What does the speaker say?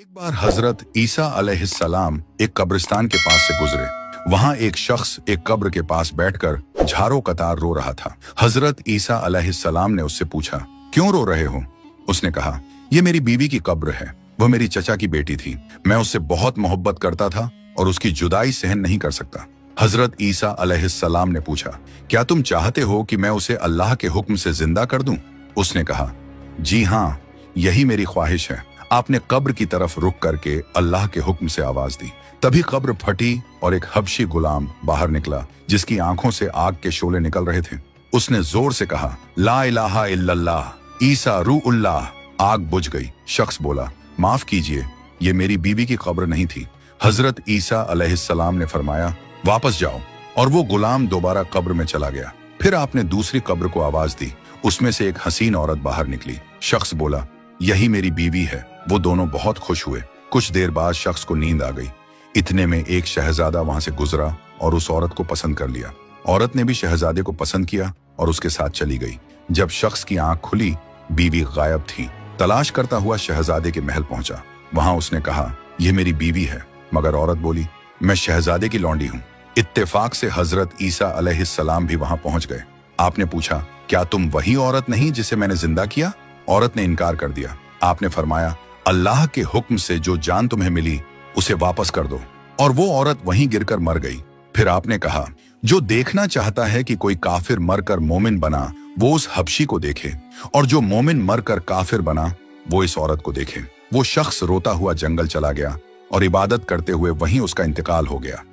एक बार हजरत ईसा अलैहिस्सलाम एक कब्रिस्तान के पास से गुजरे। वहां एक शख्स एक कब्र के पास बैठकर झाड़ों कतार रो रहा था। हजरत ईसा अलैहिस्सलाम ने उससे पूछा, क्यों रो रहे हो? उसने कहा, ये मेरी बीवी की कब्र है। वह मेरी चचा की बेटी थी। मैं उससे बहुत मोहब्बत करता था और उसकी जुदाई सहन नहीं कर सकता। हजरत ईसा अलैहिस्सलाम ने पूछा, क्या तुम चाहते हो कि मैं उसे अल्लाह के हुक्म से जिंदा कर दूं? उसने कहा, जी हाँ, यही मेरी ख्वाहिश है। आपने कब्र की तरफ रुख करके अल्लाह के हुक्म से आवाज दी। तभी कब्र फटी और एक हबशी गुलाम बाहर निकला जिसकी आंखों से आग के शोले निकल रहे थे। उसने जोर से कहा, ला इलाहा इल्लल्लाह, ईसा रूहुल्लाह। आग बुझ गई। शख्स बोला, माफ कीजिए, ये मेरी बीवी की कब्र नहीं थी। हजरत ईसा अलैहिस्सलाम ने फरमाया, वापस जाओ। और वो गुलाम दोबारा कब्र में चला गया। फिर आपने दूसरी कब्र को आवाज दी। उसमें से एक हसीन औरत बाहर निकली। शख्स बोला, यही मेरी बीवी है। वो दोनों बहुत खुश हुए। कुछ देर बाद शख्स को नींद आ गई। इतने में एक शहजादा वहां से गुजरा और उस औरत को पसंद कर लिया। औरत ने भी शहजादे को पसंद किया और उसके साथ चली गई। जब शख्स की आंख खुली, बीवी गायब थी। तलाश करता हुआ शहजादे के महल पहुंचा। वहां उसने कहा, यह मेरी बीवी है। मगर औरत बोली, मैं शहजादे की लौंडी हूं। इत्तेफाक से हजरत ईसा अलैहिस्सलाम भी वहां पहुंच गए। आपने पूछा, क्या तुम वही औरत नहीं जिसे मैंने जिंदा किया? औरत ने इनकार कर दिया। आपने फरमाया, अल्लाह के हुक्म से जो जान तुम्हें मिली उसे वापस कर दो। और वो औरत वहीं गिरकर मर गई। फिर आपने कहा, जो देखना चाहता है कि कोई काफिर मरकर मोमिन बना, वो उस हबशी को देखे, और जो मोमिन मरकर काफिर बना, वो इस औरत को देखे। वो शख्स रोता हुआ जंगल चला गया और इबादत करते हुए वहीं उसका इंतकाल हो गया।